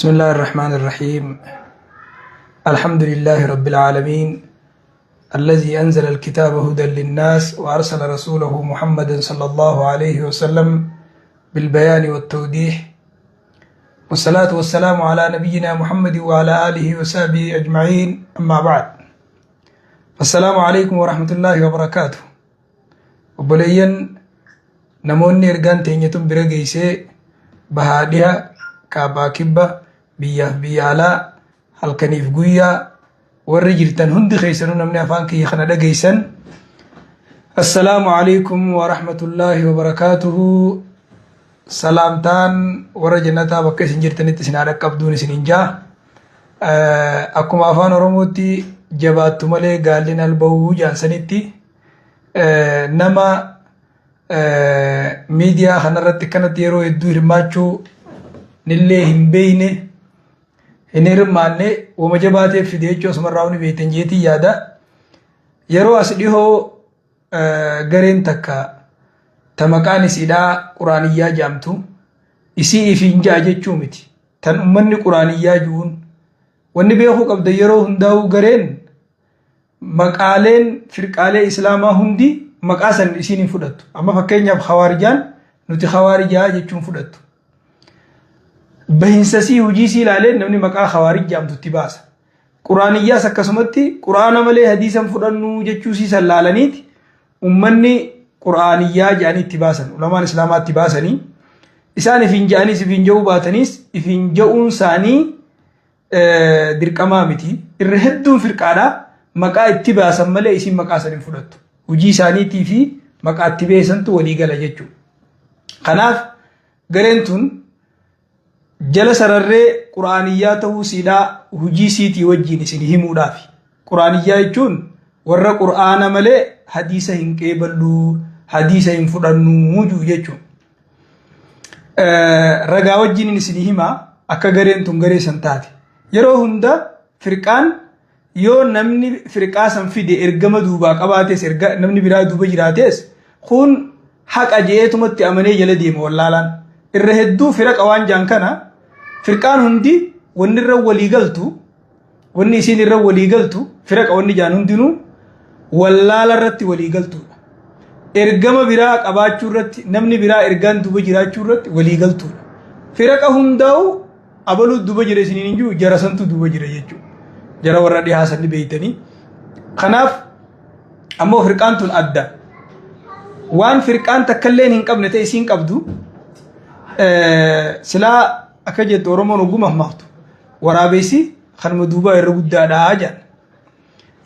بسم الله الرحمن الرحيم. الحمد لله رب العالمين الذي أنزل الكتاب هدى للناس وأرسل رسوله محمد صلى الله عليه وسلم بالبيان والتوضيح، والصلاة والسلام على نبينا محمد وعلى آله وصحبه أجمعين، أما بعد. السلام عليكم ورحمة الله وبركاته. وبلين نموني إرغان تينيتم برغيسي بهادها كابا كبا بيالا halkaniif guyyaa warri jirtan hundi keessanuu namni afaan kiyya kana dhageysan assalaamu alaykum wa rahmatullahi wa barakaatuhu. Salaamtaan warra jannataa bakka isin jirtanitti isin haadha qabduun isin hinjaa. Akkuma afaan oromootti jabaattu malee gaallin alba'uu jaansanitti nama miidiyaa kanarratti kanatti yeroo hedduu hirmaachuu nillee hin beeyne hin hirmaanne wama jabaateef fide jechuu asumarraa uni beektan jeetii yaada. Yeroo as dhihoo gareen takka ta maqaan isiidhaa quraaniyyaa jaamtu isii ifiin ja'a jechuu miti, tan ummanni quraaniyyaa ju'uun wanni beekuu qabda. Yeroo hundaa'uu gareen maqaaleen firqaalee islaamaa hundi maqaa san isiin hin fudhattu. Amma fakkeenyaaf khawaarijaan nuti khawaarijaa jechuun fudhattu. bahinsasii hujiisii ilaaleen namni maqaa khawaarij jaamtutti baasa. Quraaniyyaas akkasumatti quraana malee hadiisan fudhannu jechuusii san laalaniiti ummanni quraaniyyaa jedhaniitti baasan, ulamaan islaamaatti baasanii isaan ifiin ja'aniis ifiin ja'uu baataniis ifiin ja'uun isaanii dirqamaa miti. Irra hedduun firqaadhaa maqaa itti baasan malee isin maqaa san hin fudhattu. Hujii isaaniitii fi maqaa itti beesantu walii gala jechuudha. Kanaaf gareen tun jala sararree quraaniyyaa ta'uu siidhaa hujii siitii wajjiin isin himuudhaaf. Quraaniyyaa jechuun warra qur'aana malee hadiisa hin qeeballu, hadiisa hin fudhannu jechuun. Ragaa wajjiin isin himaa akka gareen tun garee san taate. Yeroo hunda firqaan yoo namni firqaa san fide ergama duubaa qabaates namni biraa duuba jiraates kun haqa je'eetumatti amanee jala deema wallaalaan. Irra hedduu firaqa waan jaan kana firqaan hundi wanni irra walii galtu, wanni isiin irra walii galtu firaqa wanni jaan hundinuu wallaala irratti walii galtuudha. Ergama biraa qabaachuu irratti, namni biraa ergaan duuba jiraachuu irratti walii galtuudha. Firaqa hundaa'u abaluu duuba jira isiniin hin jiru, jara santu duuba jira jechuudha. Jara warra dhihaa sanni beeytanii. Kanaaf ammoo firqaan tun adda. Waan firqaan takkallee hin qabne ta'e isiin qabdu silaa akka jettu Oromoon oguma maaftu waraabessi kanuma duuba irra guddaadhaa jedhan.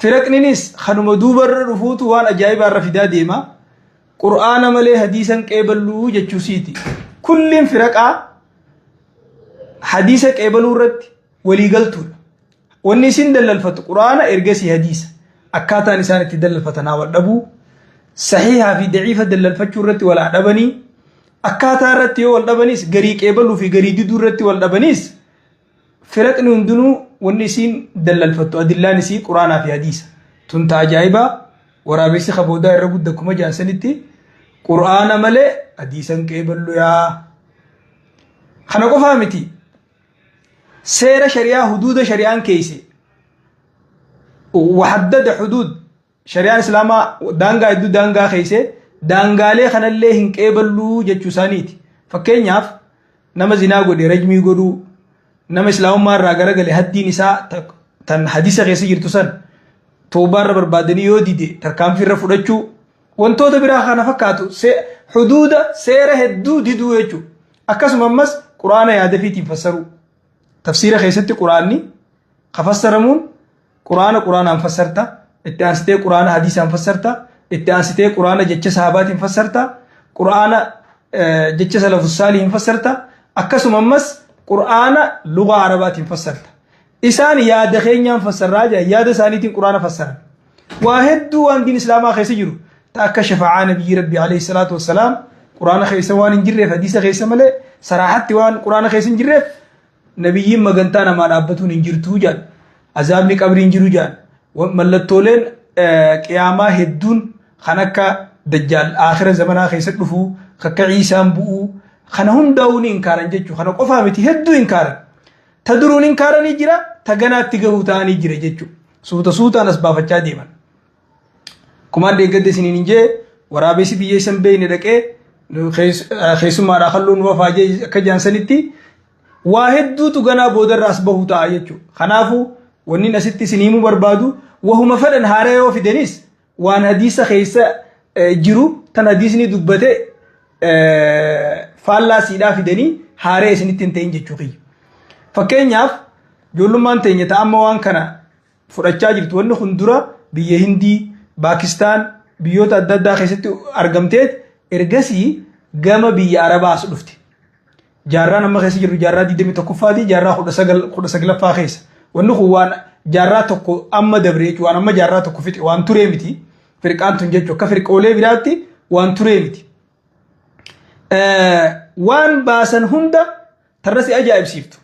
Firaqninis kanuma duuba irra dhufuutu waan ajaa'ibaa irra fidaa deema. Qur'aana malee hadiisan qeeballuu jechuusiiti. Kulliin firaqaa hadiisa qeebaluu irratti walii galtuudha. Wanni isin dallalfatu qur'aana ergasii hadiisa. Akkaataan isaan itti dallalfatan haa wal dhabuu. Sahihaa fi daciifa dallalfachuu irratti wal dhabanii. Akkaataa irratti yoo wal dhabanis garii qeebaluu fi garii diduu irratti wal dhabanis firaqni hundinuu wanni isiin dallalfattu adillaan isii quraanaa fi hadiisa. Tun ajaa'ibaa. Waraabessi kaboodaa irra guddaa kuma jaansanitti quraana malee hadiisan qeeballu yaa. Kana qofaa miti. Seera shari'aa huduuda shari'aan keeyse wahaddada huduud shari'aan islaamaa daangaa hedduu daangaa keeyse daangaalee kanallee hin qeeballuu jechuu isaaniiti. Fakkeenyaaf nama zinaa godhe rajmii godhuu, nama islaamummaa irraa garagale haddiin isaa tan hadiisa keessa jirtu san toobaarra barbaadanii yoo dide tarkaanfii irra fudhachuu, wantoota biraa kana fakkaatu huduuda seera hedduu diduu jechuu. Akkasuma ammas quraana yaadafiitiin fassaruu. Tafsiira keessatti quraanni kafassaramuun quraanaan fassarta, itti aansitee quraana hadiisaan fassarta, itti aansitee quraana jecha sahabaatiin fassarta, quraana jecha salafus saalihiin fassarta, akkasuma ammas quraana lugaa arabaatiin fassarta. Isaan yaada keenyaan fassarraa jira, yaada isaaniitiin quraana fassaran. Waa hedduu waan diin islaamaa keessa jiru ta akka shafa'aa nabiyyi rabbii alayhi salaatu wassalaam quraana keessa waan hin jirreef hadiisa keessa malee saraahatti waan quraana keessa hin jirreef nabiyyiin magantaa namaa dhaabbatuun hin jirtuu jaan, azaabni qabrii hin jiru jaan, mallattooleen qiyaamaa hedduun kan akka dajjaal aakhira zamanaa keessatti dhufuu, akka Ciisaan bu'uu, kana hundaa'uu ni inkaaran jechuudha. Kana qofaa miti hedduu inkaaran. تدرون إنكارني جرا تجنات تجهو تاني جرا جتشو suuta nas baafachaa deeman kumaan deeggadde siniin injee waraabessi biyyee san beeyne dhaqee keessummaadhaa kalluun wafaajee akka jaansanitti waa hedduutu ganaa boodarraas bahu ta'a jechuudha. Kanaafuu wanni asitti siniimuu barbaadu wahuma fedhan haaree yoo fidanis waan hadiisa keessa jiru tan hadiisni dubbate faallaa siidhaa fidanii haaree isinitti hin ta'in jechuudha. Fakkeenyaaf ijoollummaan teenya ta'amma waan kana fudhachaa jirtu wanni kun dura biyya Hindii, Paakistaan biyyoota adda addaa keessatti argamteet ergasii gama biyya Arabaas dhufte. Jaarraa nama keessa jiru jaarraa 21ffaati jaarraa 19ffaa keessa. Wanni kun waan jaarraa tokko amma dabre jechuudha waan amma jaarraa tokko fixe waan turee miti. Firqaan tun jechuudha akka firqoolee biraatti waan turee miti. Waan baasan hunda tarrasi ajaa'ibsiiftu.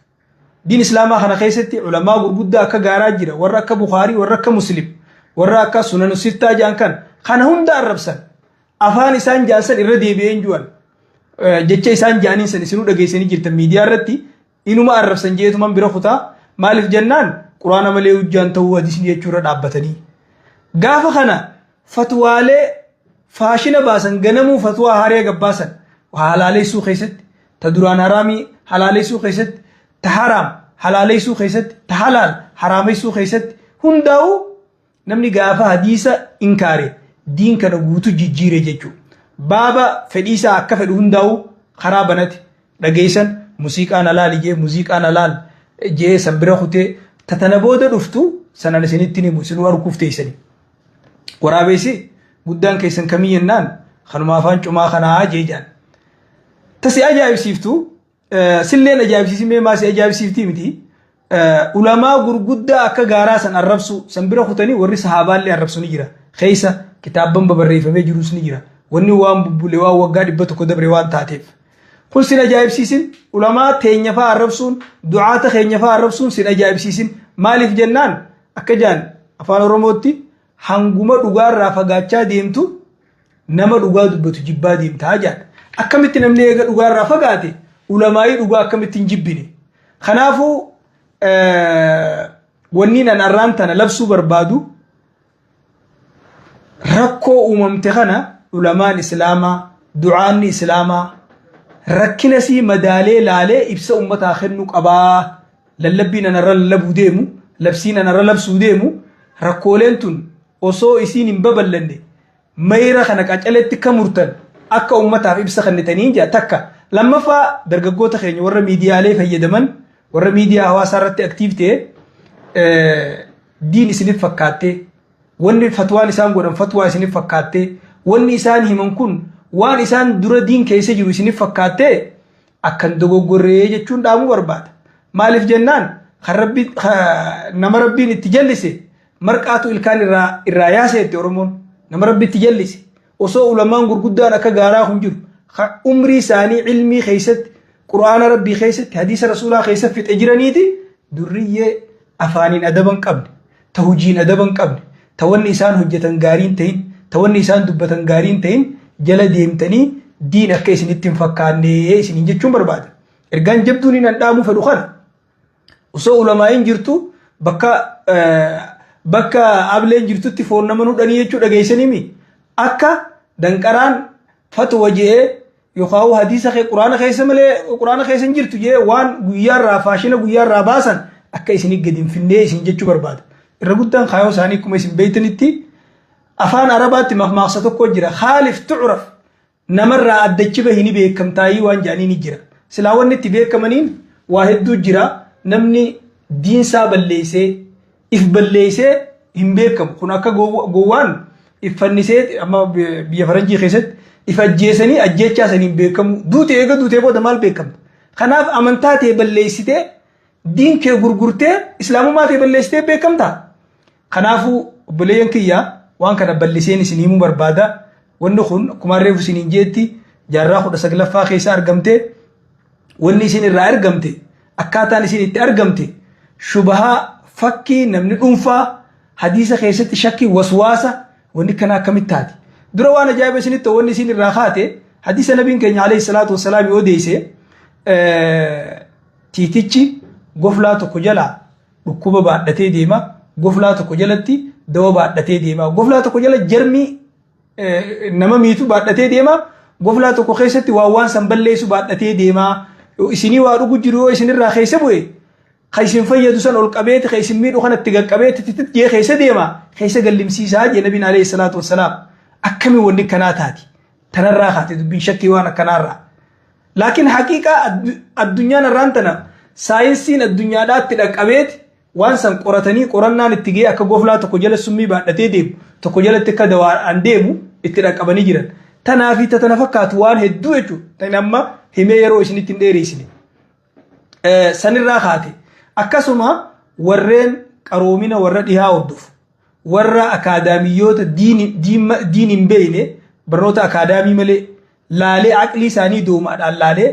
دين إسلام أخنا خيستي علماء قربودا أكا غاراج جرا ورا أكا بخاري ورا أكا مسلم ورا أكا سنن الستة جان كان خانا هم دا الربسان أفان إسان جالسان إردي بيين جوان جتشا إسان جانين سن سنو دا جيساني جرتا ميديا رتي إنو ما الربسان جيتو من برخوتا مالف جنان قرآن مليو جان تو حديث نيچورا دابتني غافا خانا فتوالي فاشنا باسن غنمو فتوى هاريا غباسن وحلالي سو خيست تدران حرامي حلالي سو خيست تحرام حلالي سو خيست تحلال حرامي سو خيست هنداو نمني غافا حديثا انكاري دين كان غوتو جيجيري جيجو بابا فديسا اكا فدو هنداو خرابنت دغيسن موسيقى نلال جي موسيقى نلال جي سبره خوتي تتنبود دفتو سنن سنتني مسنو اركوفتيسني ورابيسي غدان كيسن كمينان خنما فان چما خنا جيجان تسي اجايب سيفتو سلين أجاب سيسمي ما سي أجاب سيفتي متي علماء غرغدا أكا غاراسن الربسو سنبرا خوتاني وري صحابان اللي الربسو نجرا خيسا كتابن ببريفة مي جروس نجرا وني وان ببولي وان وقا دبتو كدب روان تاتيف قل سن أجاب سيسن علماء تينيفا الربسون دعاة خينيفا الربسون سن أجاب سيسن مالي في جنان أكا جان أفان رموتي هنگوما دوغار رافقاتشا ديمتو نما دوغا دبتو جبا ديمتا جان أكا متنم ليغا دوغار رافقاتي علماء دوغا كمتين جبني خنافو ونينا نرانتنا لبسو بربادو ركو أممتخنا علماء الإسلام دعاء الإسلام ركنا سي مدالي لالي إبسا أمتا خنوك أبا للبينا نرى اللبو ديمو لبسينا نرى لبسو ديمو ركولنتون وصو إسين مبابل لندي ميرا خنك أجلت كمرتن أكا أمتا في إبسا خنتانين جا تكا لما فا درجوتا خيني ورا ميديا عليه في يدمن ورا ميديا هوا صارت أكتيفته دين سنف فكاتة وني فتوى نسان قرن فتوى سنف فكاتة وني إنسان هم كن وان إنسان درا دين كيسة جرو سنف فكاتة أكن دعو قرية جون دامو برباد مالف جنان خربي نمربي نتجلسه مركاتو الكان الرئاسة تورمون نمربي تجلسه وصو علماء قرقودان أكا غارا خنجر عمري ثاني علمي خيست قرآن ربي خيست حديث رسول الله خيست في تجرانيتي درية أفانين أدبا قبل توجين أدبا قبل توني إنسان هجة غارين تين توني إنسان دبة غارين تين جل ديمتني دين أكيس نتم فكاني سنين جتشون برباد إرغان جبدوني ندامو فلوخان وصو علماء جرتو بكا أبلين جرتو تفون نمنو داني يجو دقيسني مي أكا دنكران فتوى جيه يخاو حديث خي قرآن خيسة ملي قرآن خيسة نجرتو جيه وان غيار رافاشين غيار راباسا أكا إسني قدم في النهي إسن جتشو برباد الرقودان خايو ساني كما إسن بيتنتي أفان عربات مقصدو كو جرا خالف تعرف نمر أدتشبه هني بيكم تاي وان جاني نجرا سلاوان نتي بيكمانين واحد دو جرا نمني دين ساب الليسي إف بالليسي هم بيكم هناك قوان إفنسيت أما بيفرنجي خيست إفجيسني أجيتشا سنين بيكم دوتي إيغا دوتي بودا مال بيكم خناف أمنتاتي بالليسيتي دين كي غرغرتي إسلامو ماتي بالليسيتي بيكم تا خنافو بليان كيا وان كان بالليسيني سنيمو بربادا ونخون كماريفو سنين جيتي جاراخو دا سقلفا خيسا أرغمتي وني سنين را أرغمتي أكاتاني سنين أرغمتي شبها فكي نمني أنفا حديثة خيستي شكي وسواسة وني كنا كمتاتي دروانا جايبه سنين توني سنين راخاته حديث النبي كان عليه الصلاة والسلام يوديسه تيتيتشي goflaa tokko jala dhukkuba baadhatee deema, goflaa tokko jalatti dawa baadhatee deema, goflaa tokko jala jarmii nama miitu baadhatee deema, goflaa tokko keessatti waan san balleessu baadhatee deema. Isinii waa dhugu jiru yoo isinirraa keessa bu'e kaysin fayyadu san ol qabeeti kaysin miidhu kanatti gaqqabeeti titit jee keessa deema, keessa gallimsiisaa jee nabiin alayhi salaatu wassalaam. Akkami wanni kanaa taati tanarraa kaate dubbiin shakkii waan akkanaarraa. Laakiin haqiiqaa addunyaan irraan tana saayinsiin addunyaadhaatti dhaqqabeeti waan san qoratanii qorannaan itti ga'e akka goflaa tokko jala summii baadhatee deemu tokko jalatti akka dawaadhaan deemu itti dhaqqabanii jiran. Tanaa fi tana fakkaatu waan hedduu jechuudha. Tan amma himee yeroo isinitti hin dheereessine. Sanirraa kaate akkasuma warreen qaroomina warra dhihaa hordofu warra akaadaamiyyoota diin hin beeyne barnoota akaadaamii malee laalee aqlii isaanii doomaadhaan laalee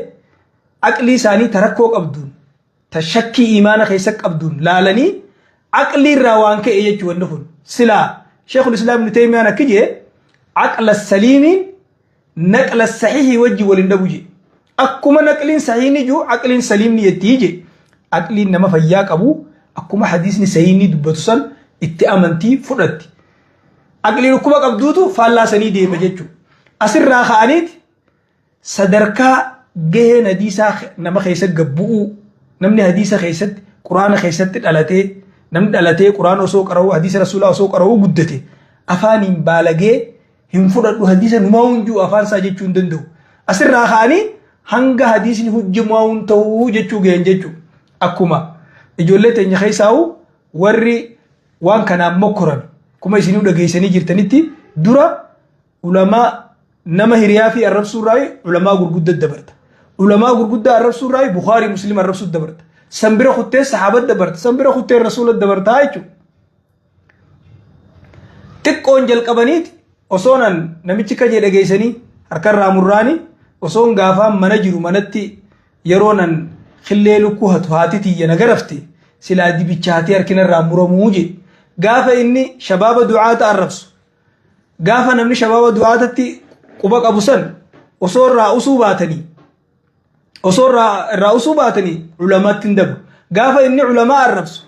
aqlii isaanii tarakkoo qabduun ta shakkii imaana keessa qabduun laalanii aqlii irraa waan ka'e jechuudha wanni kun. Silaa Sheekul Islaam Ibn Taymiyaan akka jee aqla saliimiin naqla sahiihii wajji waliin dhabu jee. Akkuma naqliin sahiihni jiru aqliin saliimni jettii jee. Aqliin nama fayyaa qabu akkuma hadiisni sahiihni dubbatu san itti amantii fudhatti. Aqliin akkuma qabduutu faallaasanii deema jechuudha. Asirraa ka'aniiti sadarkaa gaheen hadiisaa nama keessa gabbu'uu namni hadiisa keessatti quraana keessatti dhalatee namni dhalatee quraana osoo qara'uu hadiisa rasuulaa osoo qara'uu guddate afaaniin baalagee hin fudhadhu hadiisa numaa hunjuu afaan isaa jechuu hin danda'u. Asirraa ka'anii hanga hadiisni hujjamaa hun ta'uu jechuu ga'an jechuudha. Akkuma ijoollee teenya keessaa'u warri waan kanaan mokkoran kuma isinuu dhageessanii jirtanitti dura ulamaa nama hiriyaa fi arrabsuu irraa ulamaa gurguddaa dabarta. Ulamaa gurguddaa arrabsuu irraa Bukhaarii Musliim arrabsuu dabarta. Sanbira kuttee sahaaba dabarta. Sanbira kuttee rasuula dabarta jechuudha. Xiqqoon jalqabaniiti osoonan namichi kajee dhageessanii harkarraa murraanii osoon gaafaan mana jiru manatti yeroonan khillee lukkuu hatu haati tiyya nagarafte silaa dibichaatee harkinarraa muramuu je gaafa inni shabaaba du'aata arrabsu gaafa namni shabaaba du'aatatti quba qabu san osoo irraa usuu baatanii ulamaatti hin dabu gaafa inni ulamaa arrabsu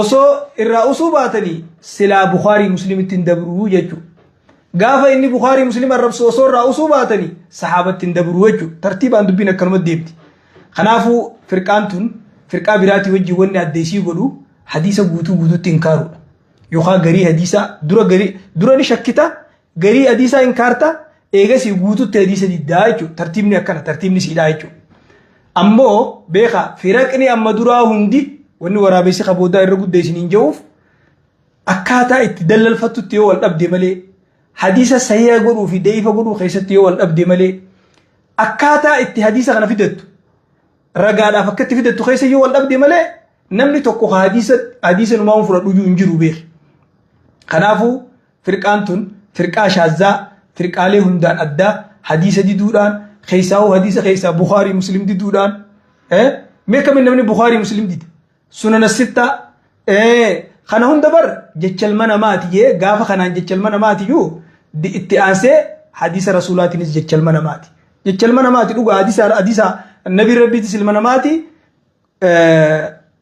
osoo irraa usuu baatanii silaa Bukhaarii Musliimitti hin dabruu jechuudha. Gaafa inni Bukhaarii Musliim arrabsu osoo irraa usuu baatanii sahaabatti hin dabruu jechuudha. Tartiibaan dubbiin akkanumatti deemti. Kanaafuu firqaan tun firqaa biraatii wajjin wanni addeessii godhu hadiisa guutuutti inkaaruudha. Yookaan garii hadiisaa dura ni shakkita garii hadiisaa inkaarta eegasii guutuutti hadiisa diddaa jechuudha. Tartiibni akkana tartiibni siidhaa jechuudha. Ammoo beekaa firaqni amma duraa hundi wanni waraabessi qaboodaa irra guddeessiniin jehuuf akkaataa itti dallalfattutti yoo wal dhabde malee hadiisa sahiha godhuu fi da'iifa godhuu keessatti yoo wal dhabde malee akkaataa itti hadiisa kana fidattu ragaadhaaf akka itti fidattu keessa yoo wal dhabde malee namni tokko hadiisa numaa fudhadhu hin jiru beeki. Kanaafuu firqaan tun firqaa shaazzaa firqaalee hundaan addaa hadiisa diduudhaan keessaa'uu hadiisa keessaa Bukhaarii Musliim diduudhaan mee kamin namni Bukhaarii Musliim dide sunana sittaa kana hunda bar jechalma namaati jee gaafa kanaan jechalma namaati yoo itti aansee hadiisa rasuulaatiinis jechalma namaati. Jechalma namaati dhugaa hadiisa nabii rabbiitis ilma namaati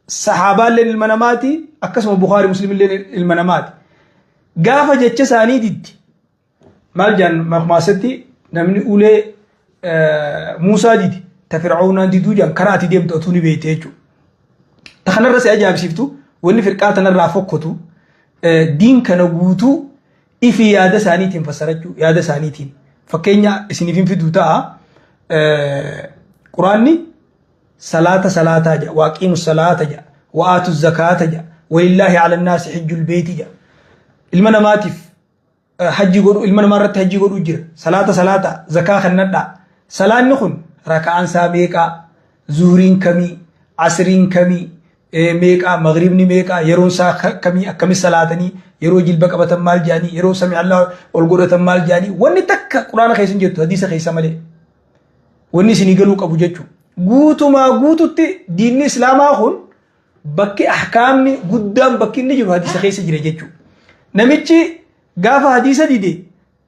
sahaabaalleen ilma namaati akkasuma Bukhaarii Musliimilleen ilma namaati. Gaafa jecha isaanii diddi maal jaan maqmaasatti namni ulee Muusaa didi ta Fir'aawnaan diduu jaan karaa ati deemtu otuu ni beekte jechuudha. Ta kanarra si ajaa'ibsiiftu wanni firqaa tanarraa fokkatu diin kana guutuu ifi yaada isaaniitiin fassarachuu yaada isaaniitiin fakkeenya isiniif hin fiduu ta'a quraanni salaataa jedha waaqiimu salaata jedha wa'aatu zakaata jedha walillaahi ala naasi hijjul beeti jedha ilma namaatiif hajji godhu ilma namaarratti hajji godhu jira salaata zakaa kannadhaa salaanni kun raka'aan isaa meeqaa zuhriin kamii asriin kamii meeqaa maghribni meeqaa yeroon isaa kamii akkamis salaatanii yeroo jilba qabatan maal jaanii yeroo sami Allah ol godhatan maal jaanii wanni takka quraana keessa jirtu hadiisa keessa malee wanni isinii galuu qabu jechuudha. Guutumaa guututti diinni islaamaa kun bakki ahkaamni guddaan bakki inni jiru hadiisa keessa jira jechuudha. Namichi gaafa hadiisa dide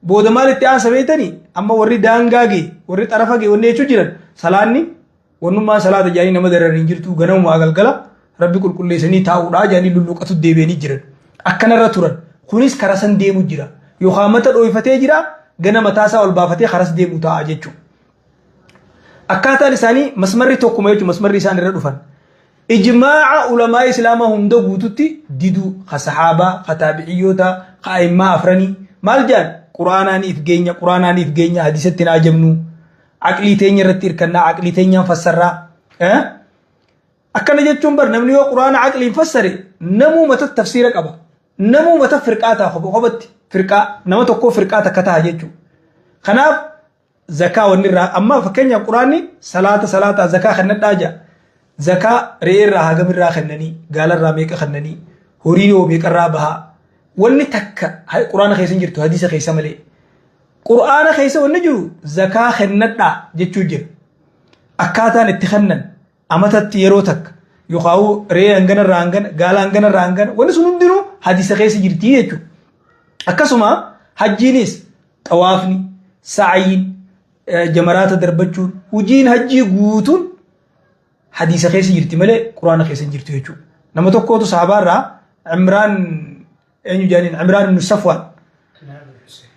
booda maal itti aansa beetanii amma warri daangaa gee warri xarafa gee wanni jechuu jiran salaanni ونما صلاة جاني نما دررين جرتو غنم واغلغلا ربي كل ليسني تاودا جاني للوقت ديبيني جرن اكنا رتورن كونيس كرسن ديمو جرا يو خامت دويفتي جرا غنم تاسا والبافتي خرس ديمو تا اجچو اكاتا لساني مسمري توكما يجو مسمري سان ردفن اجماع علماء الاسلام هم دو غوتتي ديدو خصحابه ختابعيوتا قائمه افرني مالجان قراناني افغينيا حديثتنا جمنو عقلي تيني رتير كنا عقلي تيني فسرا أكنا جتشون بر نمني قرآن عقلي فسر نمو مت تفسير قبا نمو مت فرقاتا خبت فرقة نمو تكو فرقاتا كتا جتشو خناف زكاة ونرا أما فكنيا قرآني صلاة زكاة خنّا داجا زكاة رئير راها قمر راها خنّني قال الراميك خنّني هوريو بيك الرابها ولي تكا هاي قرآن خيسن جرتو حديث خيسا ملي قرآن خيسا ونجرو زكاة خنّا جتشو جر أكاتا نتخنّن أمتت يروتك يقاو ري أنغن رانغن قال أنغن رانغن ونسون دينو حديث خيس جرتي يجو أكسما حجينيس طوافني سعين جمرات دربجون وجين حجي غوتون حديث خيس جرتي ملي قرآن خيس جرتي يجو نما توكو تو صحابة را عمران أنيو جانين عمران بن صفوان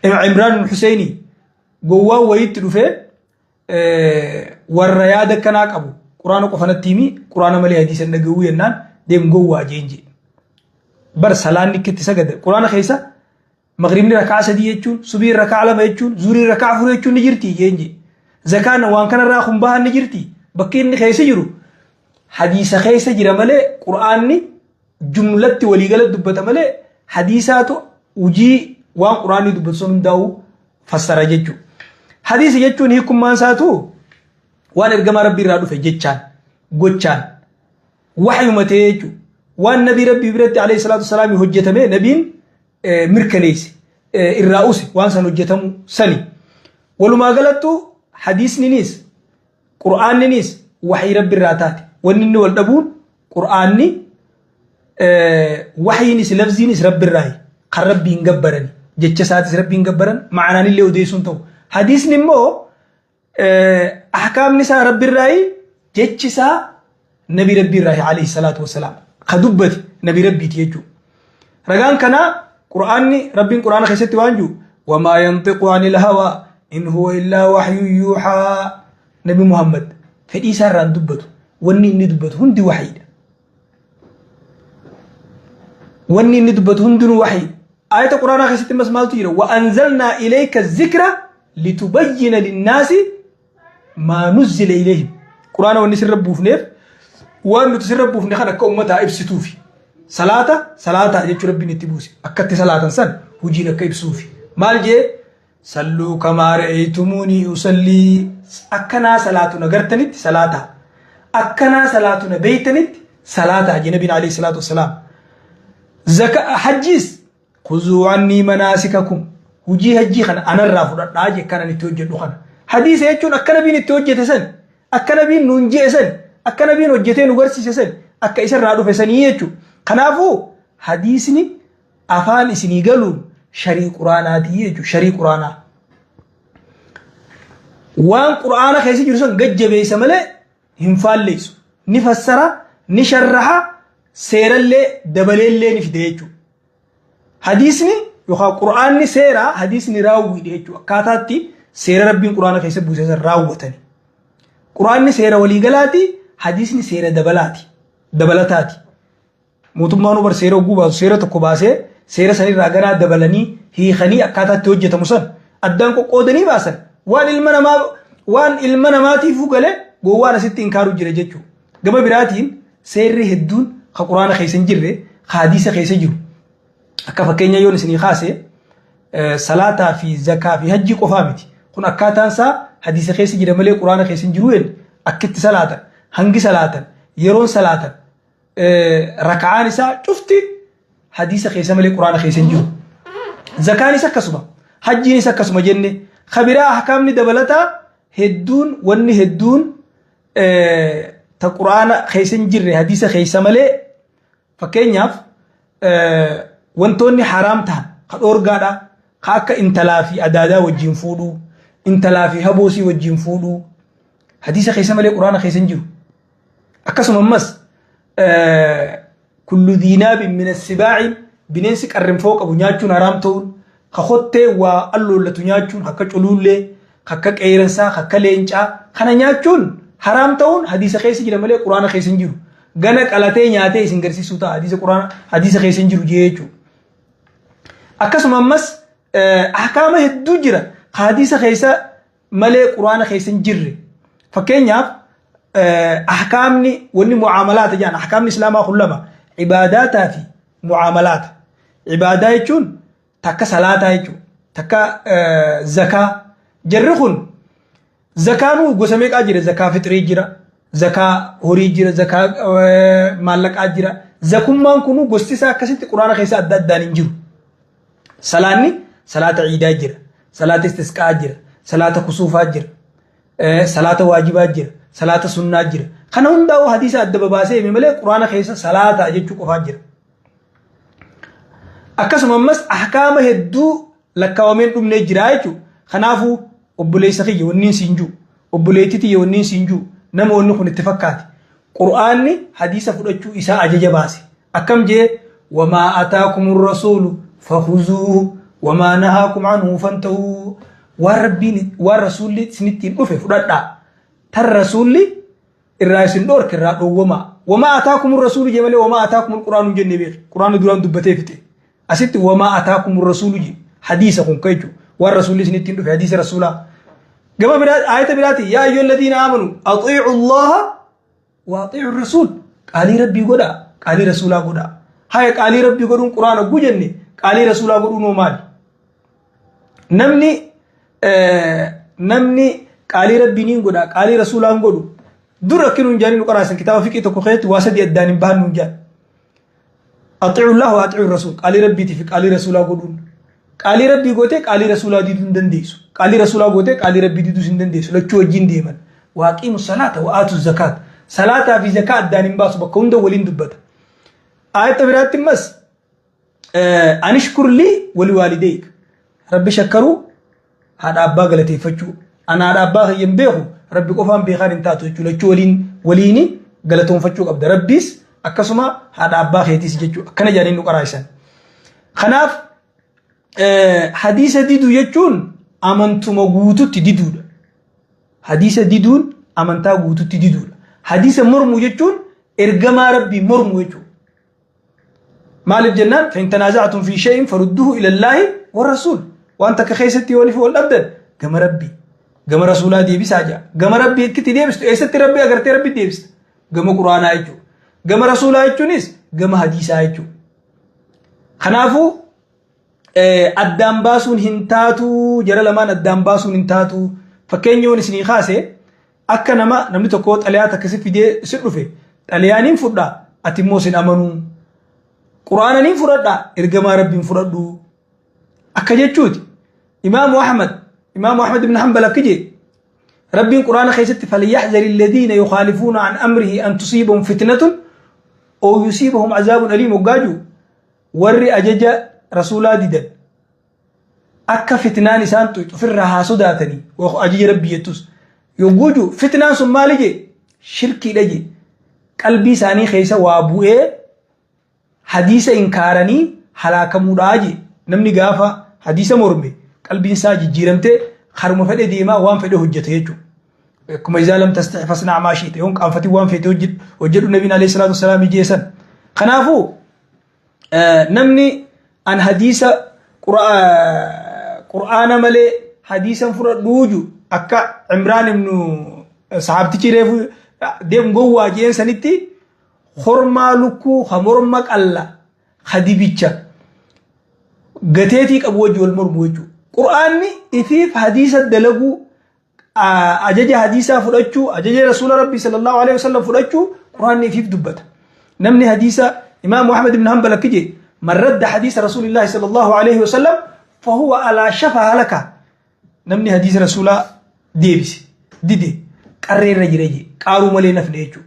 عمران بن حسيني قوا ويت دفه والرياض كناك أبو قرآن قفنا تيمي قرآن ملي حديث النجوي ينان ديم جوا جينجي بر سلان نكتي سجد قرآن خيسة مغربني ركعة سدي يجون سبير ركعة لما يجون زوري ركعة فلو يجون نجرتي جينجي زكان وان كان راخم بها نجرتي بكين خيسة جرو حديث خيسة جرا ملي قرآني جملة ولي قلت دبته ملي حديثاته وجي وان قرآني دبته من داو فسر جيجو حديث جيجون هي كم ساتو وان ارجما ربي رادو في جتشان غوتشان وحي متيجو وان نبي ربي برد عليه الصلاه والسلام حجتمه نبين مركنيس الرؤوس وان سنجتم سني ولما غلطوا حديث نيس قران نيس وحي ربي راتات ونن ولدبون قراني وحي نيس لفظي نيس ربي راي قربي نغبرني جتشسات ربي نغبرن معناني اللي وديسون تو حديث نمو أحكام نساء رب الرأي جتشسا نبي ربي الرأي عليه الصلاة والسلام خدبت نبي ربي تيجو رجان كنا قرآني ربي قرآن خيست وانجو وما ينطق عن الهوى إن هو إلا وحي يوحى نبي محمد فدي ساران دبته وني ندبته هندي وحيد وني ندبته هندي وحيد آية القرآن خيست مسمالتو يرو وأنزلنا إليك الذكر لتبين للناس ما نزل إليهم قرآن ونسر ربو فنيف وأن تسر ربو فنيف خلق أمتها إبسطوفي صلاة يجو ربي نتبوسي أكت صلاة سن وجينا كإبسوفي مال جي صلوا كما رأيتموني أصلي أكنا صلاة نغرتنت صلاة أكنا صلاة بيتنت صلاة جنبي عليه الصلاة والسلام زكاة حجيس خذوا عني مناسككم وجي هجي خنا أنا الرافض راجع كان نتوجه دخان حديث يجون أكنا بين التوجه سن أكنا بين نونجي سن أكنا بين وجهتين ورسي سن أكا إسر رادو فسني يجو خنافو حديثني أفان إسني قالون شريك قرآن يجو شريك قرآن وان قرآن خيسي جرسون قد جبه سمله هنفال ليسو نفسر نشرح سير اللي دبل اللي نفده يجو حديثني يوخا قرآن سيرا حديثني راوي ديجو كاتاتي سيرا ربين قرآن كيسا بوسيسا راوتني قرآن سيرا وليغلاتي حديثني سيرا دبلاتاتي موتمانو بر سيرا وقوبا سيرا تقوباسي سيرا سني راغنا دبلني هي خني أكاتاتي وجه تمسن أدان كو قودني باسن وان المنا ماتي فوقله قوانا ستي انكارو جرى جيجو قبا براتين سيري هدون خا قرآن خيسا جرى حديث خيسا جرو akka fakkeenya yoon isinii kaase salaataa fi zakaa fi hajji qofaa miti kun akkaataan isaa hadiisa keessa jira malee quraana keessa hin jiru akkitti salaatan hangi salaatan yeroon salaatan raka'aan isaa cufti hadiisa keessa malee quraana keessa hin jiru zakaanis akkasuma hajjiinis akkasuma jenne khabiraa ahkaamni dabalataa hedduun wanni hedduun ta quraana keessa hin jirre hadiisa keessa malee fakkeenyaaf wantoonni haram tahan ka dhoorgaadha ka akka intalaa fi adaadaa wajjin fuudhuu intalaa fi haboosii wajjin fuudhuu حديث خيسة ملي قرآن خيسة نجرو أكسم أمس كل ذي ناب من السباع بننسك الرمفوق أبو نياتشون هرامتون خخوتي وقالوا لتنياتشون خكك ألولي خكك إيرنسا خكك لينشا خنا نياتشون هرامتون حديث خيسة جرى ملي قرآن خيسة نجرو غنك ألاتي نياتي سنگرسي سوتا حديث قرآن حديث خيسة نجرو جيجو أكسم أمس أحكامه الدجرة حديث خيسة ملي قرآن خيسة نجري فكينيا أحكامني وني معاملات جان أحكامني إسلام كلما عبادات في معاملات عبادات يجون تكا صلاة يجون تكا زكاة جرخون زكاة قسمك أجر زكاة فطري جرا زكاة هوري جرا زكاة مالك أجرا زكوم ما نكونوا قستيسا كسيت القرآن خيسا أدد دانينجو صلاني صلاة عيد أجر صلاة استسقاء أجر صلاة كسوف أجر صلاة واجب أجر صلاة سنة أجر خنا هنداو حديث أدب باسه مملة قرآن خيسا صلاة أجر شو أجر أكسم مس أحكام هدو لكوامين أم نجرايجو خنافو أبوليس خي يونين سينجو أبوليتي يونين سينجو نمو نكون اتفاقات قرآني حديث فرجو إساء أجج باسه أكم جي وما أتاكم الرسول فخذوه وما نهاكم عنه فانتهوا وربي ورسول سنتين أفه فردا ترسول الرئيس دور كرا وما أتاكم الرسول جمال وما أتاكم القرآن جنبي قرآن دوران دبته فته أسيت وما أتاكم الرسول جي حديثكم كيجو والرسول سنتين أفه حديث رسولا كما برات آية براتي يا أيها الذين آمنوا أطيعوا الله وأطيعوا الرسول قال ربي قدا قال رسولا قدا هاي قال ربي قدون قرآن قجني قال رسولا قدون مال namni qaalii rabbiin godha qaalii rasuulaan godhu dura kinuun jaaniin qaraasan kitaaba fiqii tokko keessatti waa sadii addaan hin bahannu jaan atii'u Allah wa atii'u rasuul qaalii rabbiitii fi qaalii rasuulaa godhuun qaalii rabbii gootee qaalii rasuulaa diiduu hin dandeessu qaalii rasuulaa gootee qaalii rabbii diiduu hin dandeessu lachuu wajjin deeman waaqiimu salaata wa aatu zakaat salaataa fi zakaa addaan hin baasu bakka hunda waliin dubbata aayata biraatti mas anishkur lii wali waalidayk rabbi shakkaruu هذا أبا غلطي فجو أنا هذا أبا ينبهو ربي قفان بيخان انتاتو جلچو وليني غلطون فجو قبض ربيس أكسما هذا أبا خيتيس جيجو كنا جانين نقرأيسان خناف حديث ديدو يجون أمنتو مغوتو تديدو حديث ديدون أمنتا غوتو تديدو حديث مرمو يجون إرغما ربي مرمو يجون مال الجنان فإن تنازعتم في شيء فردوه إلى الله والرسول وانت كخيستي ولي فوق الابدن قام ربي قام رسولا دي بساجا قام ربي كتي دي بس ايست ربي اگر تي ربي دي بس قام قران ايجو قام رسولا ايجو نيس قام حديث ايجو خنافو ادام باسون هنتاتو جرى لمان ادام باسون هنتاتو فكينيو نسني خاسه اكنما نمني تكو طليا تكسف دي سدفه طليانين فدا اتيموسن امنو قرانين فردا ارغما ربي فردو اكجچوت امام احمد بن حنبل كجي ربي القران خيست فليحذر الذين يخالفون عن امره ان تصيبهم فتنه او يصيبهم عذاب اليم وقاجو ور اجج رسولا ديدن اك فتنان سانتو فرها سداتني واجج ربي يتوس يوجو فتنان سمالجي شركي دجي قلبي ساني خيسه وابوه حديث انكارني هلاكمو داجي نمني غافا حديث مرمي قلبي ساجي جيرمته خرم فدي ديما وان فدي حجته يجو كما اذا لم تستحي فاصنع ما شئت يوم قام فتي وان فدي وجد النبي عليه الصلاه والسلام جيسن خنافو نمني ان حديث قران ملي حديثا فردوجو اكا عمران بن صحابتي ريف ديم غوا جين سنتي خرما لكو خمرمك الله خديبيچا غتيتي قبوج والمرموجو قراني اثيف حديث الدلغو اجج حديثا فدچو اجج رسول ربي صلى الله عليه وسلم فدچو قراني اثيف دبت نمني حديث امام احمد بن حنبل كجي من رد حديث رسول الله صلى الله عليه وسلم فهو على شفا هلكه نمني حديث رسول ديبس ديدي قرر رجي قارو ملي نفديچو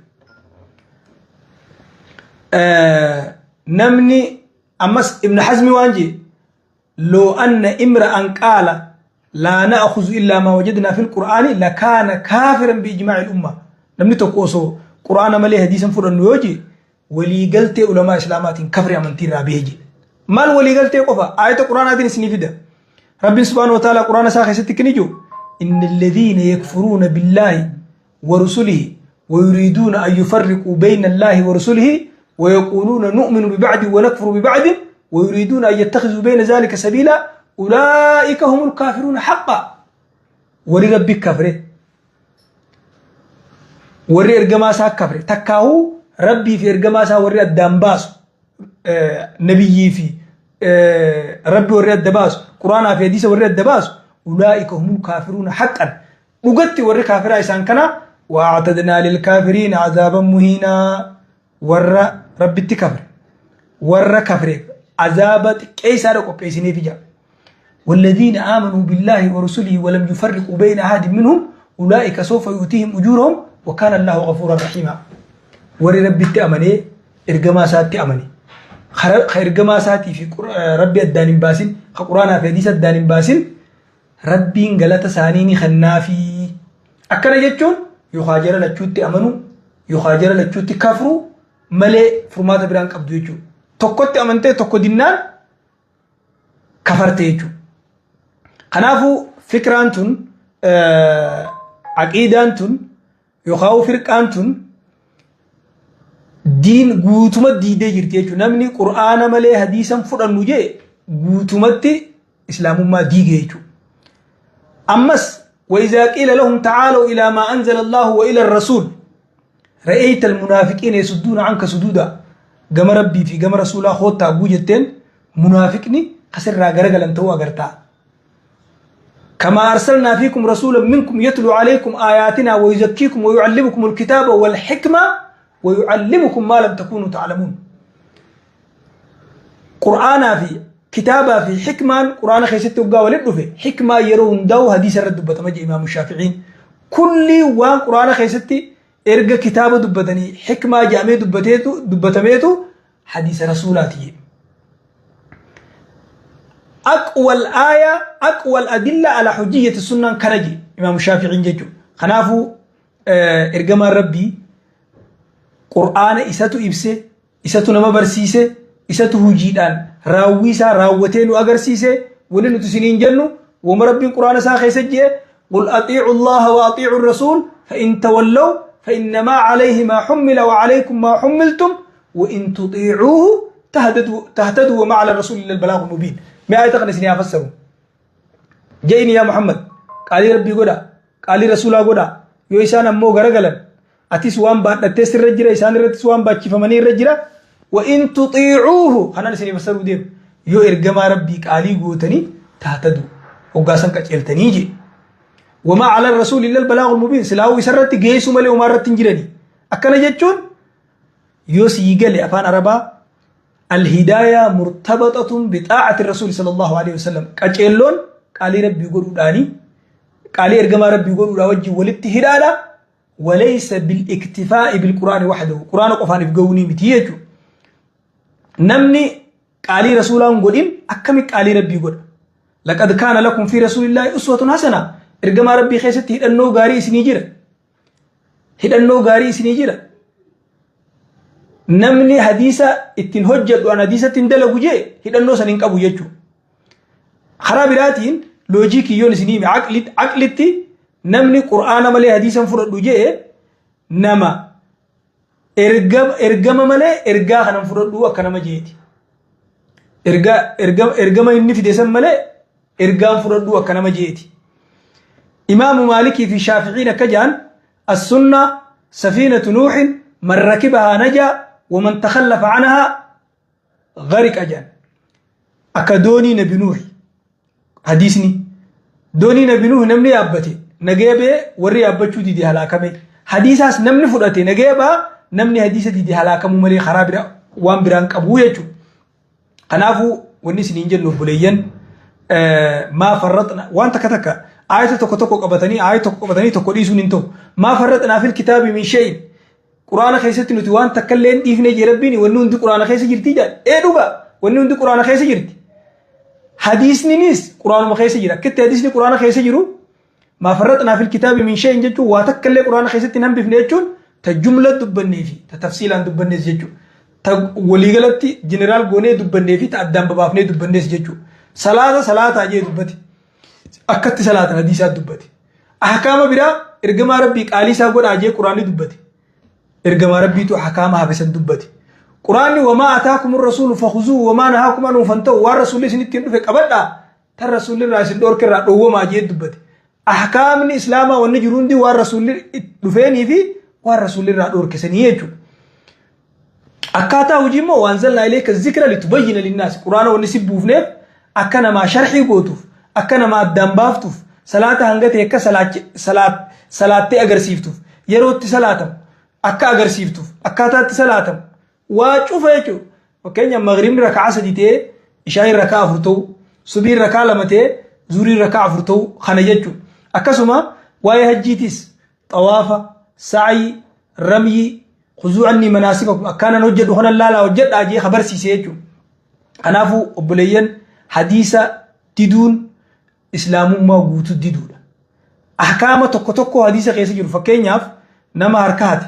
نمني امس ابن حزم وانجي لو أن امرأ قال لا نأخذ إلا ما وجدنا في القرآن لكان كافرا بإجماع الأمة نمني تقوسو قرآن ملي حديثا فرن يوجي ولي قلت علماء إسلامات كفر أمنتي رابيجي مال ولي قلت قفا آية القرآن هذه سنفيدة رب سبحانه وتعالى قرآن ساخي ستكنيجو إن الذين يكفرون بالله ورسله ويريدون أن يفرقوا بين الله ورسله ويقولون نؤمن ببعض ونكفر ببعض ويريدون أن يتخذوا بين ذلك سبيلا أولئك هم الكافرون حقا وري ربك كفره وري إرجماسا كفره تكاو ربي في إرجماسا وري الدنباس نبي في ربي وري الدباس قرآن في حديث وري الدباس أولئك هم الكافرون حقا وقت وري كافر إنسان كنا وأعتدنا للكافرين عذابا مهينا ور ربي تكفر ور كفر عذاب كيسار وقيسني في جاب والذين آمنوا بالله ورسله ولم يفرقوا بين أحد منهم أولئك سوف يؤتيهم أجورهم وكان الله غفورا رحيما ور ربي تأمني إرجماسات تأمني إرجماساتي في ربي الدانين باسين قرآن في حديث الدانين باسين ربي غلط سانيني خنافي أكنا جتون يخاجر لچوت أمنو يخاجر لچوت كفرو ملء فرمات بران قبضو يجو توكوت أمنته توكو دينان كفرت يجو خنافو فكرانتون عقيدانتون يخاو فرقانتون دين غوتومت ديدي جرتي يجو نمني قرآن ملء حديثا فران نجي غوتومت إسلام ما ديجي يجو أمس وإذا قيل لهم تعالوا إلى ما أنزل الله وإلى الرسول رأيت المنافقين يسدون عنك سدودا قم ربي في قم رسول الله خوتا أبو جتين منافقني خسر راقرق لن توا قرتا كما أرسلنا فيكم رسولا منكم يتلو عليكم آياتنا ويزكيكم ويعلمكم الكتاب والحكمة ويعلمكم ما لم تكونوا تعلمون قرآن في كتابة في حكمة قرآن خيست وقا ولده في حكمة يرون دو حديث الرد بتمجي إمام الشافعين كل وان قرآن خيست إرجع كتابة دبتني حكمة جامع دبتميتو حديث رسولاتي أقوى الآية أقوى الأدلة على حجية السنة كنجي إمام الشافعي جيجو خنافو إرجع ما ربي قرآن إساتو إبسه إساتو نما برسيسه إساتو هجيدان راويسا راوتين وأجرسيسه ولن تسنين جنو ومربي القرآن ساخي سجيه قل أطيعوا الله وأطيعوا الرسول فإن تولوا فإنما عليه ما حمل وعليكم ما حملتم وإن تطيعوه تهتدوا وما على الرسول إلا البلاغ المبين ما آية تقنسني أفسروا جايني يا محمد قال ربي قدا قال رسول قدا يو إسان أمو غرغلا أتيس وان بات نتيس الرجرة إسان رتيس وان بات شفماني الرجرة وإن تطيعوه خنا نسني أفسروا دير يو إرقما ربي قالي قوتني تهتدوا وقاسم كتلتني جي وما على الرسول إلا البلاغ المبين سلاو يسرت جيسو ملي ومارت تنجرني أكنا جتشون يوسي يقل أفان عربا الهداية مرتبطة بطاعة الرسول صلى الله عليه وسلم كأجلون قال ربي يقولوا داني قال إرقما ربي يقولوا لوجه ولدت هداية وليس بالاكتفاء بالقرآن وحده قرآن قفاني بقوني متيجو نمني قال رسول الله قدين أكمي قال ربي يقول لقد كان لكم في رسول الله أسوة حسنة إرجما ربي خيست هدأنو غاري سنيجرة هدأنو غاري سنيجرة نمني حديثة اتنهجد وأن حديثة تندلق جي هدأنو سنين قبو يجو خرابراتين لوجيكي يون سنيمي عقلتي نمني قرآن ملي حديثا فرد جي نما إرجما ملي إرجا خنم فرد وكنما جيتي إرجما إني في ديسم ملي إرجام فرد وكنما جيتي إمام مالكي في شافعين كجان السنة سفينة نوح من ركبها نجا ومن تخلف عنها غرق أجان أكدوني نبي نوح حديثني دوني نبي نوح نمني أبتي نجيبه وري أبتشو دي هلاكمي حديثاس نمني فرأتي نجيبه نمني حديثة دي هلاكم مري خراب وان برانك أبو يجو خنافو ونس نينجل نبليين ما فرطنا وانت كتك آية تكو قبطني آية تكو قبطني تكو ديسو ننتو ما فرطنا في الكتاب من شيء قرآن خيست نتوان تكلين ديفني جربيني ونون دي قرآن خيس جرتي جان ايه دوبا ونون دي قرآن خيس جرتي حديثني نيس قرآن ما خيس جرا كت حديثني قرآن خيس جرو ما فرطنا في الكتاب من شيء جتو واتكل قرآن خيس تنام بفنيتون تجملة دبني في تتفصيل عن دبني جتو ولي غلطي جنرال غوني دبني في تقدم بابني دبني جتو صلاة أجي دبتي أكت صلاة حديثات دبتي أحكام بيرا إرجما ربي قالي ساقول أجي قرآن دبتي إرجما ربي تو أحكامها بس دبتي قرآن وما أتاكم الرسول فخذوه وما نهاكم عنه فانتهوا والرسول سنتين في قبلنا الرسول الرئيس دور كرا هو ما جيد دبتي أحكام الإسلام والنجرون دي والرسول دفيني في والرسول الرئيس كسنيجو أكاتا وجيمو وأنزلنا إليك الذكر لتبين للناس قرآن ونسب بوفنيف أكنا ما شرحي قوتوف أكنا ما الدنبافتوف صلاة هنگت هكا صلاة أغرسيفتوف يروت صلاة أكا أغرسيفتوف أكاتا صلاة وشوف يجو وكان المغرب ركعة سديتي إشاء ركعة فرتو صبي ركعة لمتي زوري ركعة فرتو خنجتو أكسما ويهجيتيس طوافة سعي رمي خذوا عني مناسككم أكان نوجد هنا لا وجد أجي خبر سيسيجو أنا فو أبليين حديثة تدون إسلام ما قوتو تدون أحكام تكو حديثة قيسة جرو فكين ياف نما هركات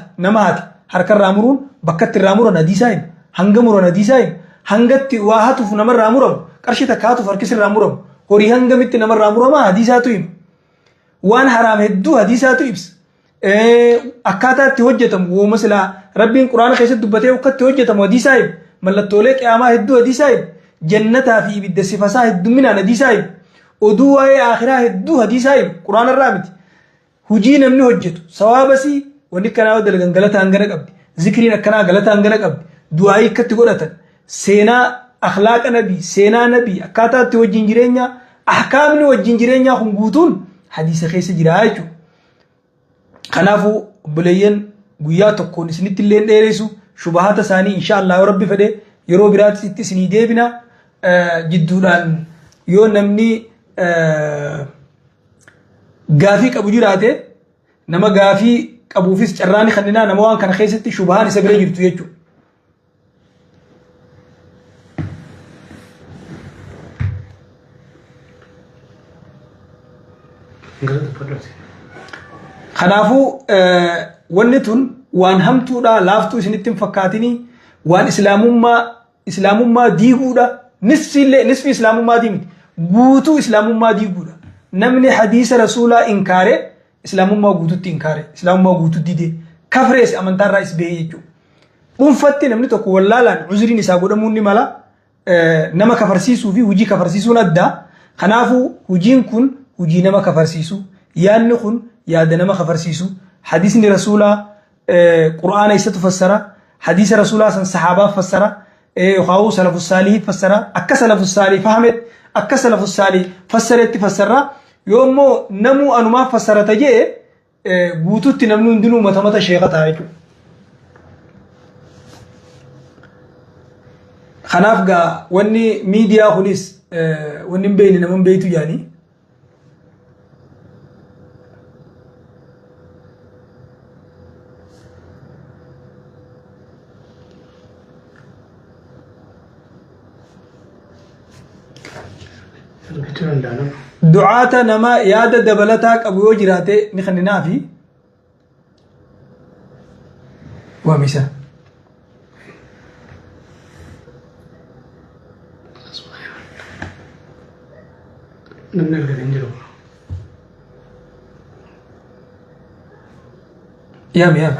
harkar ramuruun bakkatti ramuran hadiisaayim hanga muran hadiisaayim hangatti waa hatuuf namar ramuram qarshii takka hatuuf harkisir ramuram horii hangamitti namar ramurama hadiisaatu him waan haraam hedduu hadiisaatu ibs akkaataatti hojjetamu wooma silaa rabbiin quraana keessatti dubbatee ukkatti hojjetamu hadiisaayim mallattoolee qiyaamaa hedduu hadiisaayim jannataa fi ibidda sifasaa hedduminaan hadiisaayim oduu waa'ee akhiraa hedduu hadiisaayim quraana irraa miti hujii namni hojjetu sawaabasii wani kana wadal gangalata hangana qabdi zikriin akkana galata hangana qabdi du'aayi akkatti godhatan seenaa akhlaaqa nabi seenaa nabi akkaataatti wajjin jireenya ahkaamni wajjin jireenya kun guutuun hadiisa keessa jira jechuudha. Kanaafuu obboleeyyan guyyaa tokkoon isinitti illee dheeressu shubahaata isaanii inshallah rabbi fedhe yeroo biraatti isinii deebina jidduudhaan yoo namni gaafii qabu jiraate nama gaafii qabuufis carraani khanninaa nama waan kana keessatti shubahaan isa bira jirtu jechuudha. Kanaafuu wanni tun waan hamtuudha laaftuu isinitti hin fakkaatinii waan islaamummaa diiguudha nisfi islaamummaa diimiti guutuu islaamummaa diiguudha namni hadiisa rasuulaa inkaare islaamummaa guututti inkaare islaamummaa guututti dide kafrees amantaarraa is bahee jechuudha. Dhuunfatti namni tokko wallaalaan uzuriin isaa godhamuu ni mala nama kafarsiisuu fi hujii kafarsiisuun adda. Kanaafuu hujiin kun hujii nama kafarsiisu yaadni kun yaada nama kafarsiisu hadiisni rasuulaa qur'aana isatu fassara hadiisa rasuulaa san sahaabaa fassara yookaan salafu saalii fassara akka salafu saalii fahamet akka salafu saalii fassaretti fassara yoommoo namuu anumaa fassarata jee guututti namni hundinuu mata sheekataa jechuudha. Kanaaf gaa wanni miidiyaa kunis wanni hin beekne nama hin beektu jaanii. دعاة نما يادا دبلتاك أبو يوجراتي نخننا في ومسا يام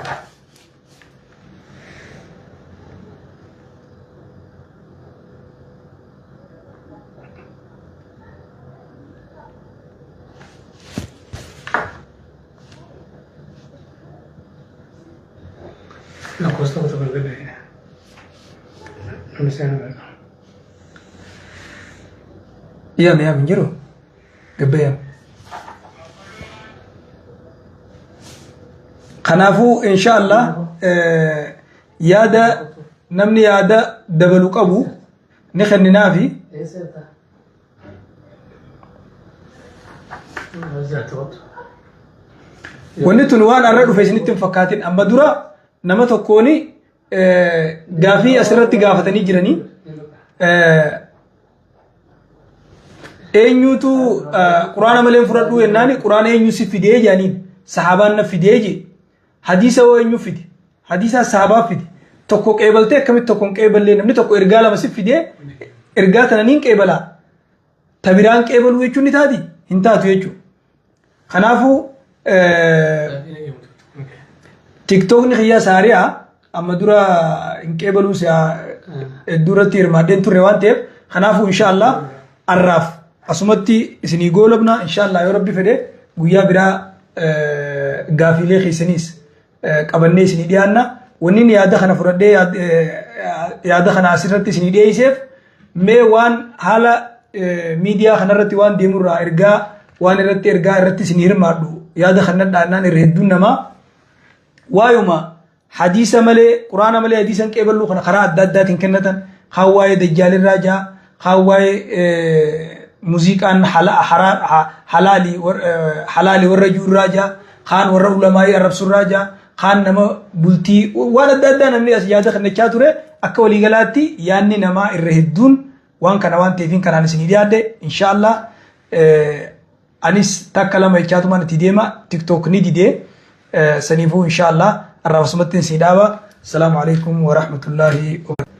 La costa cosa per vedere. Non mi sembra. يام جرو قبيام خنافو إن شاء الله يادا نمني يادا دبلو قبو نخننا في ونتون وان أردو فيسنتين فكاتين أما درا نما tokkooni gaafii asirratti gaafatanii jiranii eenyutu quraana malee fudhadhu yennaani quraana eenyu si fidee jaaniin sahabaan na fidee je hadiisa hoo eenyu fide hadiisa sahabaa fide tokko qeebaltee akkamitti tokko hin qeeballee namni tokko ergaa lama si fidee ergaa tana niin qeebalaa tabiraan qeebaluu jechuun ni taati hin taatu jechuudha. Kanaafuu TikTokni xiyyaa saariyaa amma dura hin qeebaluu duratti hirmaadheen turre waan ta'eef kanaafuu inshaallah arraaf asumatti isinii goolabna inshaallah yoo rabbi fedhe guyyaa biraa gaafiilee keessaniis qabannee isinii dhiyaanna wanni yaada kana fudhadhee yaada kana asirratti isinii dhiyeesseef mee waan haala miidiyaa kanarratti waan deemurraa ergaa waan irratti ergaa irratti isinii hirmaadhu yaada kana dhaannaan irra hedduun namaa waayuma hadiisa malee quraana malee hadiisan qeeballuu kana karaa adda addaatiin kennatan kaan waa'ee dajjaalirraa jaa kaan waa'ee muuziqaan halaalii warra jiruurraa jaa kaan warra ulamaa'ii arrabsurraa jaa kaan nama bultii waan adda addaa namni as yaada kennachaa ture akka waliigalaatti yaanni namaa irra hedduun waan kana waan ta'eefiin kanaan isinii dhiyaadde inshaallah anis takka lama jechaatumaan itti deema tiktok ni didee saniifuu inshaallah arraabsumatti isinii dhaaba. Assalaamu alaikum wa rahmatullahi wa barakatuh.